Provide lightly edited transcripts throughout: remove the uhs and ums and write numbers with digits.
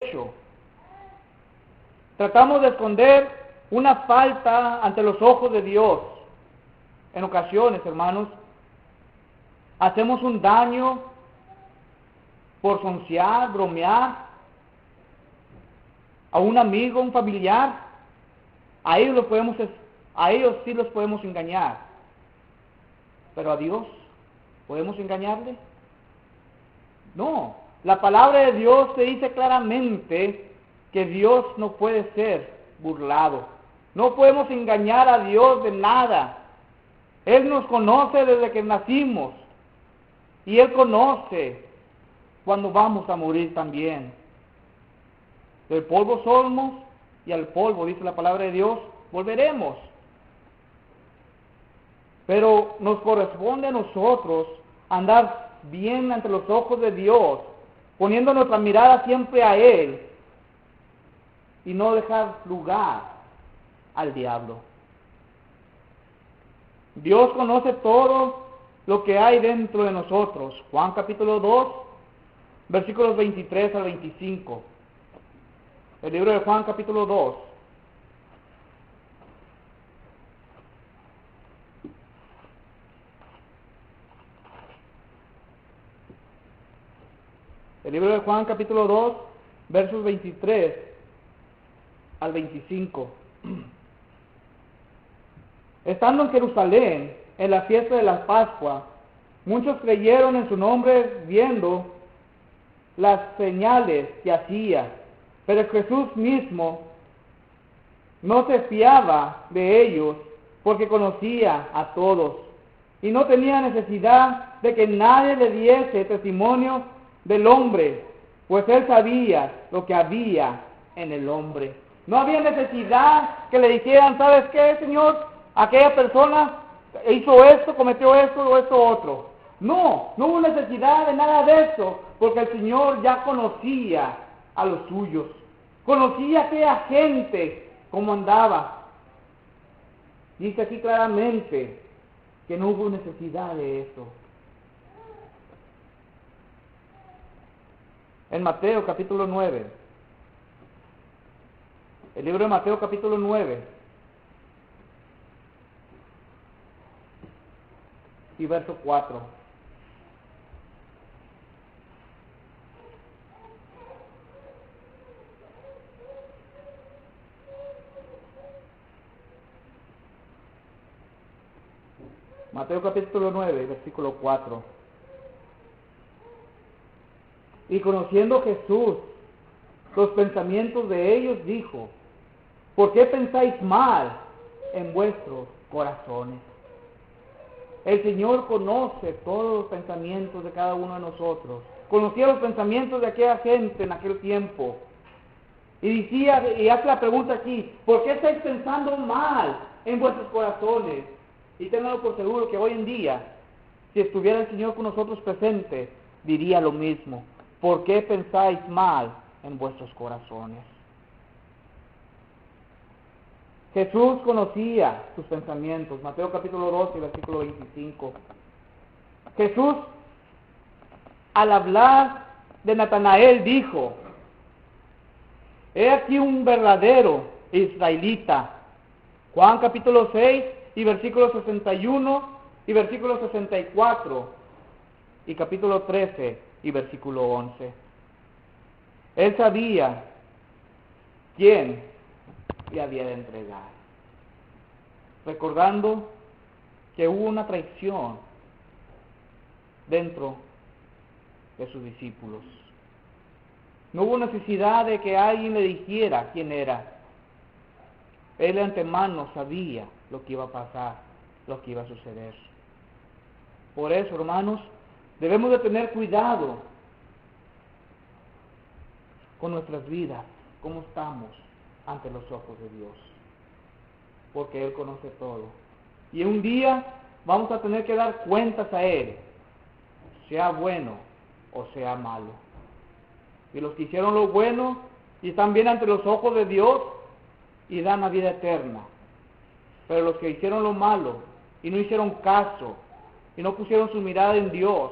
hecho. Tratamos de esconder una falta ante los ojos de Dios. En ocasiones, hermanos, hacemos un daño por soncear, bromear a un amigo, un familiar. A ellos sí los podemos engañar. Pero a Dios, ¿podemos engañarle? No. La palabra de Dios te dice claramente que Dios no puede ser burlado. No podemos engañar a Dios de nada. Él nos conoce desde que nacimos. Y Él conoce cuando vamos a morir también. Del polvo somos y al polvo, dice la palabra de Dios, volveremos. Pero nos corresponde a nosotros andar bien ante los ojos de Dios, poniendo nuestra mirada siempre a Él y no dejar lugar al diablo. Dios conoce todo lo que hay dentro de nosotros. Juan capítulo 2, versículos 23 al 25. El libro de Juan capítulo 2. El libro de Juan capítulo 2, versos 23 al 25. Estando en Jerusalén, en la fiesta de la Pascua, muchos creyeron en su nombre viendo las señales que hacía. Pero Jesús mismo no se fiaba de ellos porque conocía a todos y no tenía necesidad de que nadie le diese testimonio del hombre, pues él sabía lo que había en el hombre. No había necesidad que le dijeran, ¿sabes qué, Señor? Aquella persona hizo esto, cometió esto o esto otro. No hubo necesidad de nada de eso, porque el Señor ya conocía a los suyos. Conocía a aquella gente cómo andaba. Dice aquí claramente que no hubo necesidad de eso. En Mateo capítulo 9. El libro de Mateo capítulo 9. Y verso 4. Mateo capítulo 9, versículo 4. Y conociendo Jesús los pensamientos de ellos, dijo: ¿por qué pensáis mal en vuestros corazones? El Señor conoce todos los pensamientos de cada uno de nosotros. Conocía los pensamientos de aquella gente en aquel tiempo. Y decía, y hace la pregunta aquí: ¿por qué estáis pensando mal en vuestros corazones? Y ténganlo por seguro que hoy en día, si estuviera el Señor con nosotros presente, diría lo mismo. ¿Por qué pensáis mal en vuestros corazones? Jesús conocía sus pensamientos. Mateo capítulo 12, versículo 25. Jesús, al hablar de Natanael, dijo: he aquí un verdadero israelita. Juan capítulo 6 y versículo 61 y versículo 64 y capítulo 13 y versículo 11. Él sabía quién le había de entregar, recordando que hubo una traición dentro de sus discípulos. No hubo necesidad de que alguien le dijera quién era. Él de antemano sabía lo que iba a pasar, lo que iba a suceder. Por eso, hermanos, debemos de tener cuidado con nuestras vidas, cómo estamos ante los ojos de Dios, porque Él conoce todo. Y un día vamos a tener que dar cuentas a Él, sea bueno o sea malo. Y los que hicieron lo bueno y están bien ante los ojos de Dios y dan la vida eterna. Pero los que hicieron lo malo y no hicieron caso y no pusieron su mirada en Dios,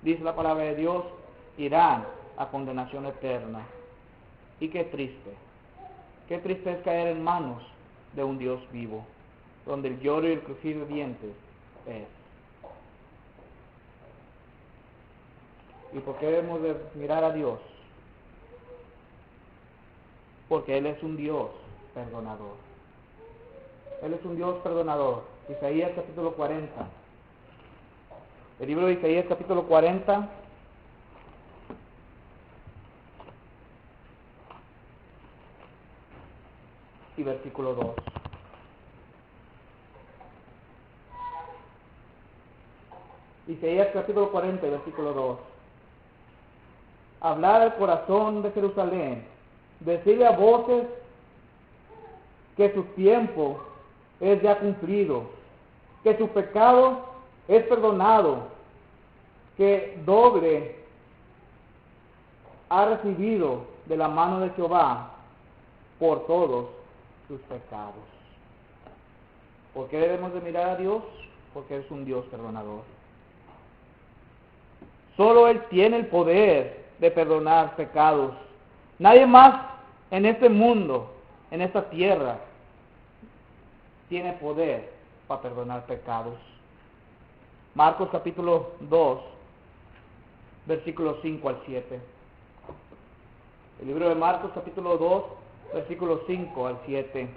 dice la palabra de Dios, irán a condenación eterna. Y qué triste es caer en manos de un Dios vivo, donde el lloro y el crujir de dientes es. ¿Y por qué debemos de mirar a Dios? Porque Él es un Dios perdonador. Él es un Dios perdonador. Isaías capítulo 40. El libro de Isaías capítulo 40. Y versículo 2. Isaías capítulo 40 y versículo 2. Hablar al corazón de Jerusalén, decirle a voces que su tiempo es ya cumplido, que su pecado es perdonado, que doble ha recibido de la mano de Jehová por todos sus pecados. ¿Por qué debemos de mirar a Dios? Porque es un Dios perdonador. Solo Él tiene el poder de perdonar pecados. Nadie más en este mundo, en esta tierra, tiene poder para perdonar pecados. Marcos capítulo 2, versículos 5 al 7. El libro de Marcos capítulo 2, versículos 5 al 7.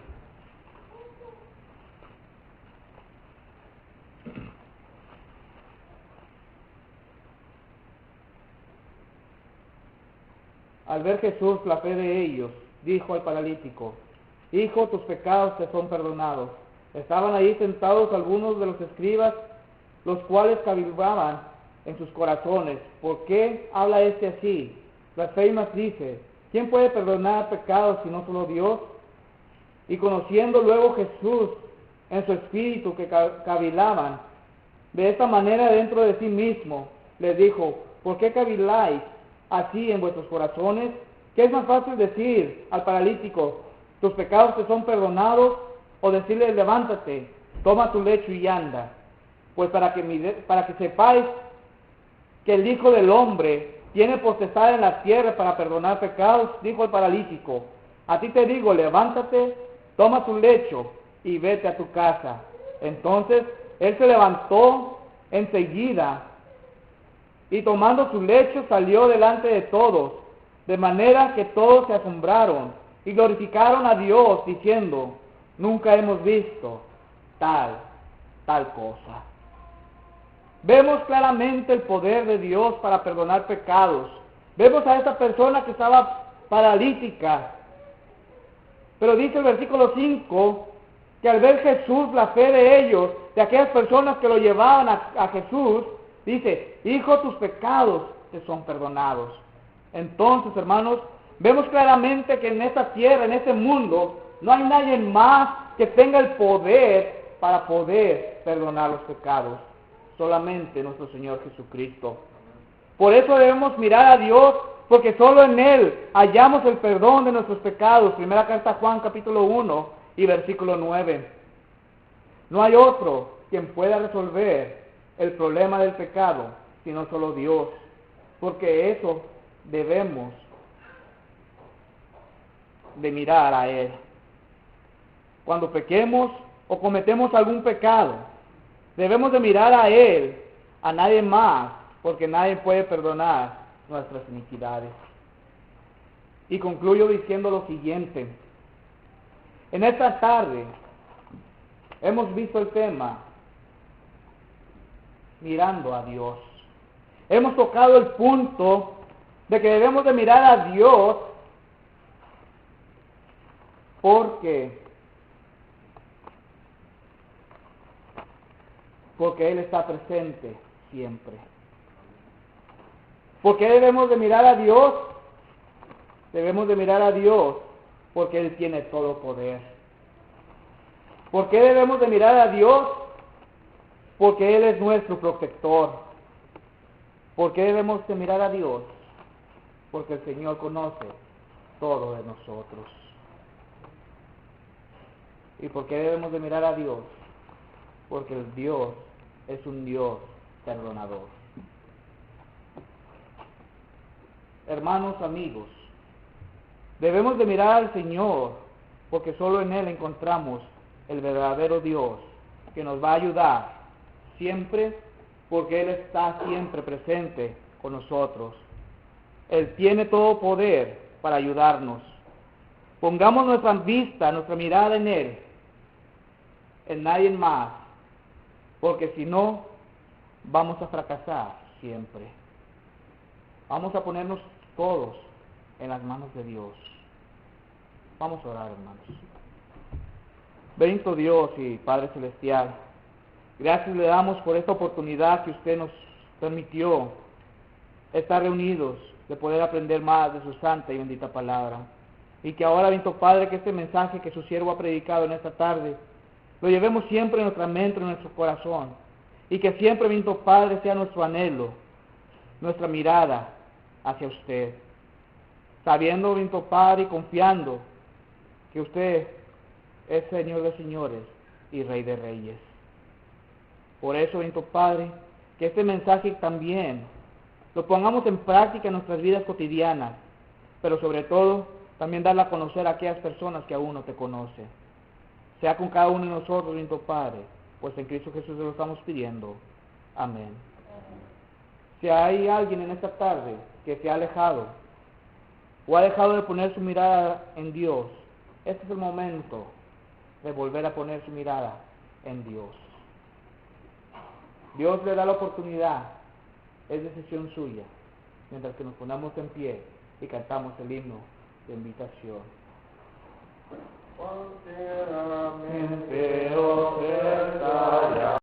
Al ver Jesús la fe de ellos, dijo al paralítico: Hijo, tus pecados te son perdonados. Estaban allí sentados algunos de los escribas, los cuales cavilaban en sus corazones: ¿por qué habla este así? Blasfemas dice: ¿quién puede perdonar pecados sino solo Dios? Y conociendo luego Jesús en su espíritu que cavilaban de esta manera dentro de sí mismo, les dijo: ¿por qué caviláis así en vuestros corazones? ¿Qué es más fácil decir al paralítico: tus pecados te son perdonados? O decirle: levántate, toma tu lecho y anda. Pues para que sepáis que el Hijo del Hombre tiene potestad en la tierra para perdonar pecados, dijo el paralítico: a ti te digo, levántate, toma tu lecho y vete a tu casa. Entonces él se levantó enseguida y tomando su lecho salió delante de todos, de manera que todos se asombraron y glorificaron a Dios, diciendo: nunca hemos visto tal cosa. Vemos claramente el poder de Dios para perdonar pecados. Vemos a esta persona que estaba paralítica. Pero dice el versículo 5 que al ver Jesús la fe de ellos, de aquellas personas que lo llevaban a Jesús, dice: Hijo, tus pecados te son perdonados. Entonces, hermanos, vemos claramente que en esta tierra, en este mundo, no hay nadie más que tenga el poder para poder perdonar los pecados. Solamente nuestro Señor Jesucristo. Por eso debemos mirar a Dios, porque solo en Él hallamos el perdón de nuestros pecados. Primera carta a Juan capítulo 1 y versículo 9. No hay otro quien pueda resolver el problema del pecado, sino solo Dios. Porque eso debemos de mirar a Él. Cuando pequemos o cometemos algún pecado, debemos de mirar a Él, a nadie más, porque nadie puede perdonar nuestras iniquidades. Y concluyo diciendo lo siguiente. En esta tarde hemos visto el tema mirando a Dios. Hemos tocado el punto de que debemos de mirar a Dios porque Él está presente siempre. ¿Por qué debemos de mirar a Dios? Debemos de mirar a Dios porque Él tiene todo poder. ¿Por qué debemos de mirar a Dios? Porque Él es nuestro protector. ¿Por qué debemos de mirar a Dios? Porque el Señor conoce todo de nosotros. ¿Y por qué debemos de mirar a Dios? Porque el Dios es un Dios perdonador. Hermanos, amigos, Debemos de mirar al Señor, porque solo en Él encontramos el verdadero Dios, que nos va a ayudar siempre, porque Él está siempre presente con nosotros. Él tiene todo poder para ayudarnos. Pongamos nuestra vista, nuestra mirada en Él, en nadie más, porque si no, vamos a fracasar siempre. Vamos a ponernos todos en las manos de Dios. Vamos a orar, hermanos. Bendito Dios y Padre Celestial, gracias le damos por esta oportunidad que usted nos permitió estar reunidos, de poder aprender más de su santa y bendita palabra. Y que ahora, bendito Padre, que este mensaje que su siervo ha predicado en esta tarde, lo llevemos siempre en nuestra mente, en nuestro corazón. Y que siempre, bendito Padre, sea nuestro anhelo, nuestra mirada hacia usted. Sabiendo, bendito Padre, y confiando que usted es Señor de señores y Rey de reyes. Por eso, bendito Padre, que este mensaje también lo pongamos en práctica en nuestras vidas cotidianas, pero sobre todo, también darla a conocer a aquellas personas que aún no te conocen. Sea con cada uno de nosotros, bendito Padre, pues en Cristo Jesús se lo estamos pidiendo. Amén. Si hay alguien en esta tarde que se ha alejado, o ha dejado de poner su mirada en Dios, este es el momento de volver a poner su mirada en Dios. Dios le da la oportunidad, es decisión suya, mientras que nos ponemos en pie y cantamos el himno de invitación. Consideramente oferta ya.